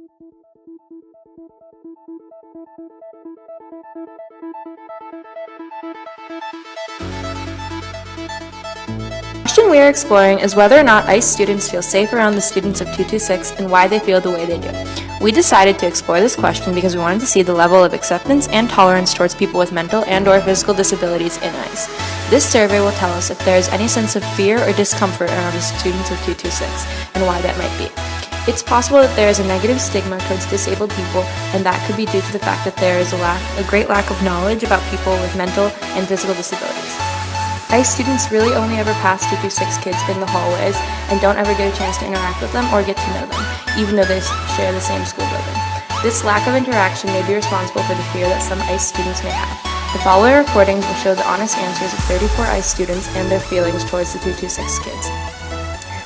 The question we are exploring is whether or not ICE students feel safe around the students of 226 and why they feel the way they do. We decided to explore this question because we wanted to see the level of acceptance and tolerance towards people with mental and/or physical disabilities in ICE. This survey will tell us if there is any sense of fear or discomfort around the students of 226 and why that might be. It's possible that there is a negative stigma towards disabled people, and that could be due to the fact that there is a great lack of knowledge about people with mental and physical disabilities. ICE students really only ever pass 226 kids in the hallways and don't ever get a chance to interact with them or get to know them, even though they share the same school building. This lack of interaction may be responsible for the fear that some ICE students may have. The following recordings will show the honest answers of 34 ICE students and their feelings towards the 226 kids.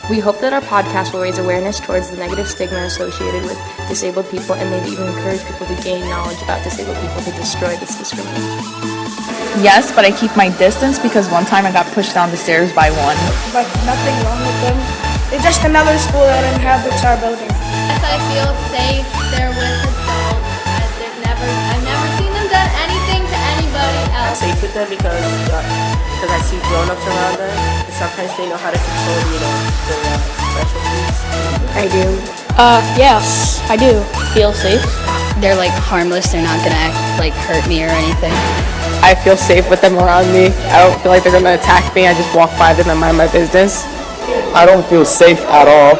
We hope that our podcast will raise awareness towards the negative stigma associated with disabled people and maybe even encourage people to gain knowledge about disabled people to destroy this discrimination. Yes, but I keep my distance because one time I got pushed down the stairs by one. But nothing wrong with them. It's just another school that inhabits our building. Yes, I feel safe. They're with adults. I've never seen them done anything to anybody else. I'm safe with them because I see grown-ups around them, and sometimes they know how to control, their specialties. I do. Yes, I do. Feel safe. They're like harmless. They're not gonna hurt me or anything. I feel safe with them around me. I don't feel like they're gonna attack me. I just walk by them and mind my business. I don't feel safe at all,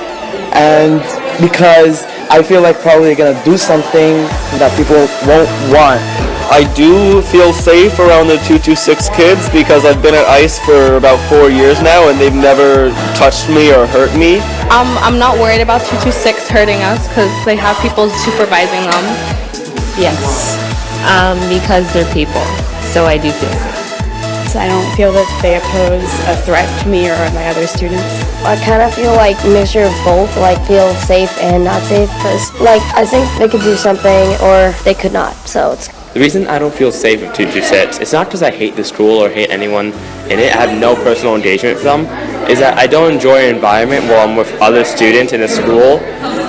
and because I feel like probably they're gonna do something that people won't want. I do feel safe around the 226 kids because I've been at ICE for about 4 years now and they've never touched me or hurt me. I'm not worried about 226 hurting us because they have people supervising them. Yes, because they're people, so I do feel safe. So I don't feel that they pose a threat to me or my other students. I kind of feel like a mixture of both, feel safe and not safe, because I think they could do something or they could not, so it's... The reason I don't feel safe with 226, it's not because I hate the school or hate anyone in it, I have no personal engagement with them, is that I don't enjoy an environment where I'm with other students in a school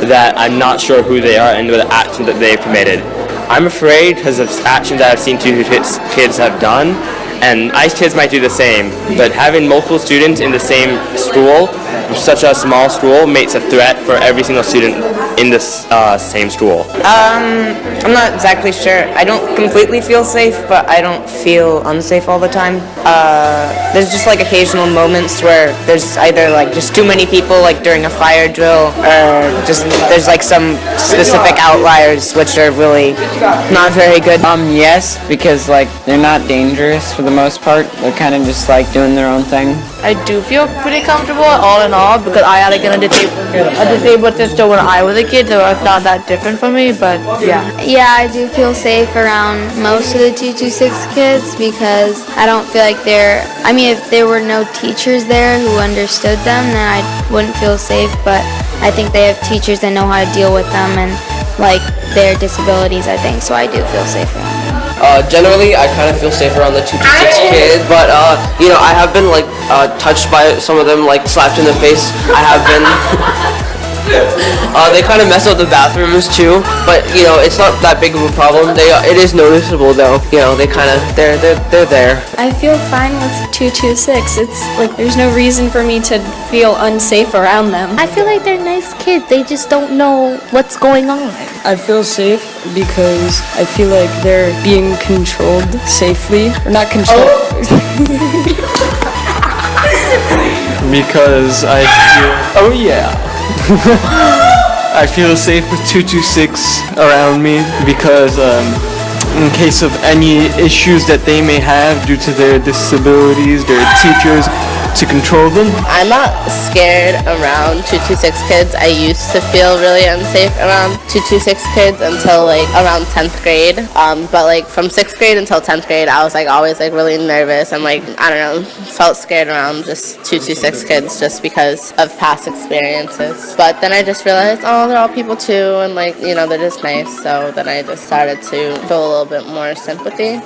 that I'm not sure who they are and the actions that they've committed. I'm afraid because of actions that I've seen 226 kids have done, and ICE kids might do the same, but having multiple students in the same school, such a small school, makes a threat for every single student in this same school. I'm not exactly sure. I don't completely feel safe, but I don't feel unsafe all the time. There's just occasional moments where there's either just too many people during a fire drill, or just there's some specific outliers which are really not very good. Yes, because they're not dangerous for the most part. They're kind of just doing their own thing. I do feel pretty comfortable all in all because I had a disabled sister when I was a kid, so it's not that different for me, but yeah. Yeah, I do feel safe around most of the 226 kids because I don't feel like if there were no teachers there who understood them, then I wouldn't feel safe, but I think they have teachers that know how to deal with them and their disabilities, I think, so I do feel safe around them. Generally, I kind of feel safe around the 226 kids, but I have been touched by some of them, slapped in the face. I have been. They kind of mess up the bathrooms too, but it's not that big of a problem. It is noticeable though. They're there. I feel fine with 226. It's there's no reason for me to feel unsafe around them. I feel like they're nice kids. They just don't know what's going on. I feel safe because I feel like they're being controlled safely. Or not controlled. Because I feel... Oh yeah. I feel safe with 226 around me because in case of any issues that they may have due to their disabilities, their teachers to control them. I'm not scared around 226 kids. I used to feel really unsafe around 226 kids until around 10th grade. But from 6th grade until 10th grade, I was always really nervous. I'm I don't know, felt scared around just 226 kids just because of past experiences. But then I just realized, oh, they're all people too, and they're just nice. So then I just started to feel a little bit more sympathy.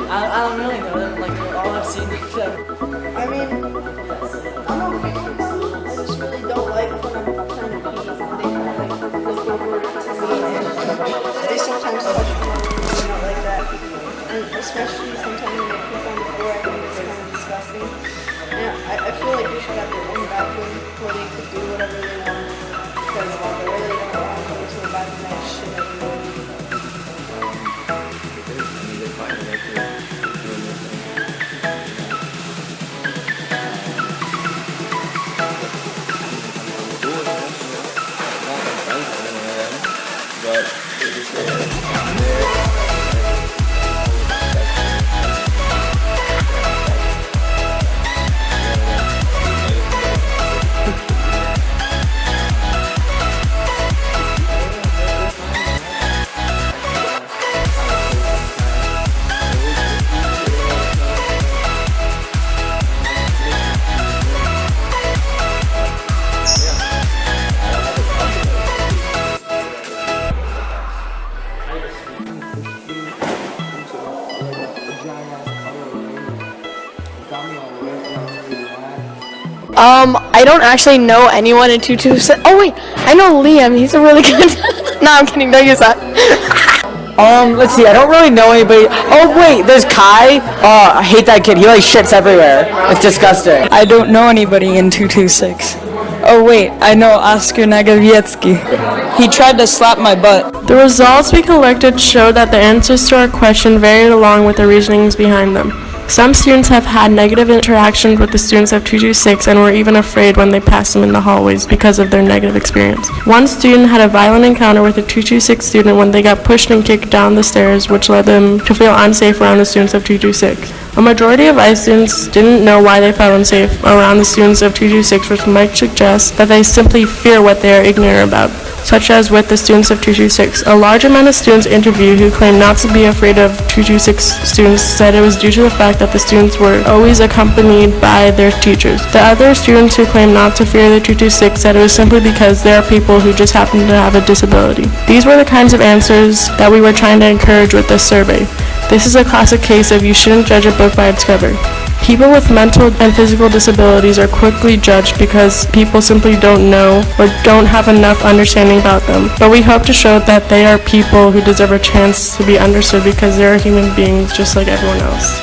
I don't really know them. All I've seen I mean, I'm okay with that. I just really don't like when I'm trying to pee. They kind of like look over to me and they sometimes touch me and not like that. And especially sometimes when they poop on the floor, I think it's kind of disgusting. And I feel like they should have their own bathroom where they could do whatever they want. Because I really don't want to go to the bathroom and shit everywhere. I don't actually know anyone in 226. Oh wait, I know Liam. He's a really good. No, I'm kidding. Don't use that. Let's see, I don't really know anybody. Oh wait, there's Kai. I hate that kid. He like shits everywhere. It's disgusting. I don't know anybody in 226. Oh wait, I know Oscar Nagavietsky. He tried to slap my butt. The results we collected showed that the answers to our question varied along with the reasonings behind them. Some students have had negative interactions with the students of 226 and were even afraid when they passed them in the hallways because of their negative experience. One student had a violent encounter with a 226 student when they got pushed and kicked down the stairs, which led them to feel unsafe around the students of 226. A majority of ICE students didn't know why they felt unsafe around the students of 226, which might suggest that they simply fear what they are ignorant about, such as with the students of 226. A large amount of students interviewed who claimed not to be afraid of 226 students said it was due to the fact that the students were always accompanied by their teachers. The other students who claimed not to fear the 226 said it was simply because there are people who just happen to have a disability. These were the kinds of answers that we were trying to encourage with this survey. This is a classic case of you shouldn't judge a book by its cover. People with mental and physical disabilities are quickly judged because people simply don't know or don't have enough understanding about them. But we hope to show that they are people who deserve a chance to be understood because they are human beings just like everyone else.